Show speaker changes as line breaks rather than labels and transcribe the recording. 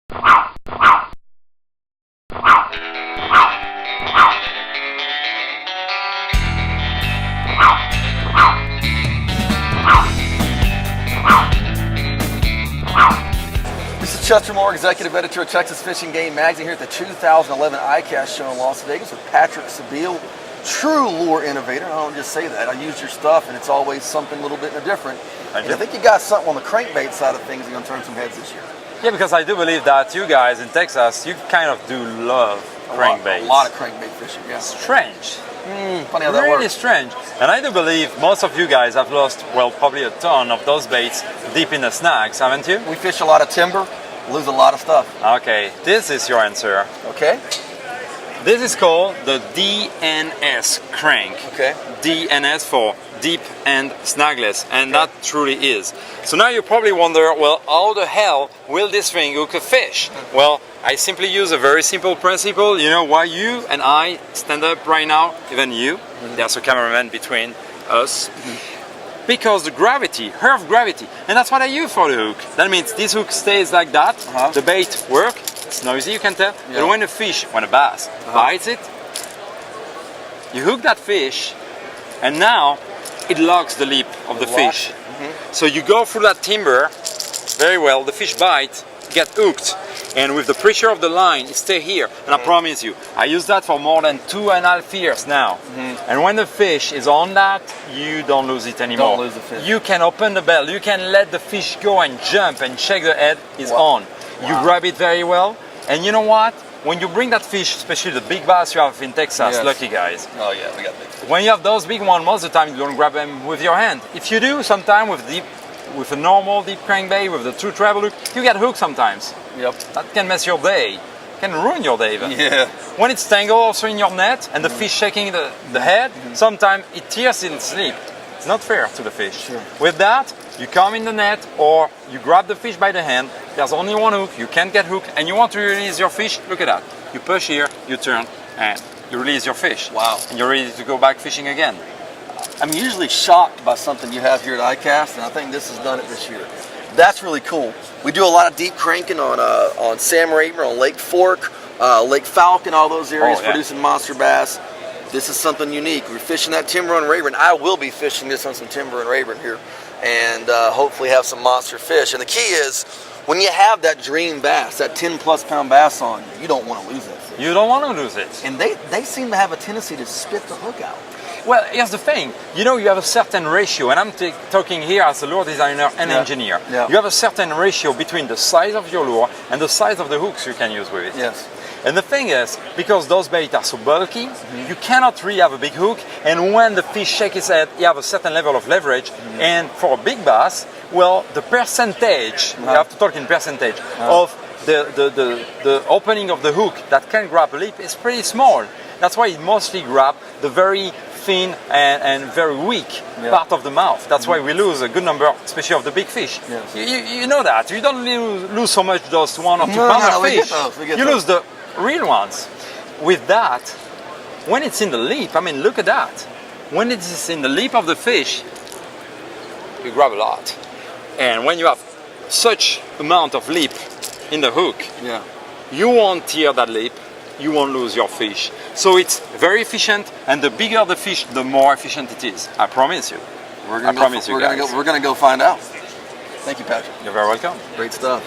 Chester Moore, Executive Editor of Texas Fishing Game Magazine, here at the 2011 ICAST show in Las Vegas with Patrick Sebile, true lure innovator. I don't just say that. I use your stuff, and it's always something a little bit different. I think you got something on the crankbait side of things. You're going to turn some heads this year.
Yeah, because I do believe that you guys in Texas, you kind of do love crankbait.
A lot of crankbait fishing, yeah.
Strange.
Funny how that
really
works.
Strange. And I do believe most of you guys have lost, well, probably a ton of those baits deep in the snags, haven't you?
We fish a lot of timber. Lose a lot of stuff.
Okay, this is your answer.
Okay.
This is called the D&S Crank.
Okay.
D&S for deep and snagless, and that truly is. So now you probably wonder, well, how the hell will this thing hook a fish? Well, I simply use a very simple principle. You know why you and I stand up right now, even you, there's a cameraman between us. Because the gravity, Earth gravity, and that's what I use for the hook. That means this hook stays like that, the bait works, it's noisy, you can tell, but when a bass bites it, you hook that fish, and now it locks the lip of the fish. So you go through that timber very well, the fish bite, get hooked, and with the pressure of the line, it stays here. And I promise you, I use that for more than 2.5 years now. And when the fish is on that, you don't lose it anymore.
Don't lose the fish.
You can open the bell, you can let the fish go and jump and shake the head, it's on. You grab it very well, and you know what? When you bring that fish, especially the big bass you have in Texas, lucky guys.
Oh yeah, we got big fish.
When you have those big ones, most of the time you don't grab them with your hand. If you do, sometimes with a normal deep crankbait, with the true travel hook, you get hooked sometimes.
Yep.
That can mess your day, can ruin your day even.
Yeah.
When it's tangled also in your net and the fish shaking the head, sometimes it tears in sleep. It's not fair to the fish.
Sure.
With that, you come in the net or you grab the fish by the hand, there's only one hook, you can't get hooked, and you want to release your fish, look at that. You push here, you turn, and you release your fish.
Wow.
And you're ready to go back fishing again.
I'm usually shocked by something you have here at ICAST, and I think this has done it this year. That's really cool. We do a lot of deep cranking on Sam Rayburn, on Lake Fork, Lake Falcon, all those areas, producing monster bass. This is something unique. We're fishing that timber on Rayburn. I will be fishing this on some timber in Rayburn here, and hopefully have some monster fish. And the key is, when you have that dream bass, that 10+ pound bass on you don't want to lose that fish.
You don't want to lose it.
And they seem to have a tendency to spit the hook out.
Well, here's the thing. You know, you have a certain ratio, and I'm talking here as a lure designer and engineer.
Yeah.
You have a certain ratio between the size of your lure and the size of the hooks you can use with it.
Yes.
And the thing is, because those baits are so bulky, you cannot really have a big hook, and when the fish shakes its head, you have a certain level of leverage, and for a big bass, well, the percentage, we have to talk in percentage, of the opening of the hook that can grab a lip is pretty small. That's why it mostly grabs the very thin and very weak part of the mouth. That's why we lose a good number, especially of the big fish. Yes. You know that. You don't lose so much those 1 or 2 pounder fish. You lose the real ones. With that, when it's in the lip, I mean, look at that. When it is in the lip of the fish, you grab a lot. And when you have such amount of lip in the hook, you won't tear that lip, you won't lose your fish. So it's very efficient, and the bigger the fish, the more efficient it is. I promise you.
We're gonna go find out. Thank you, Patrick.
You're very welcome.
Great stuff.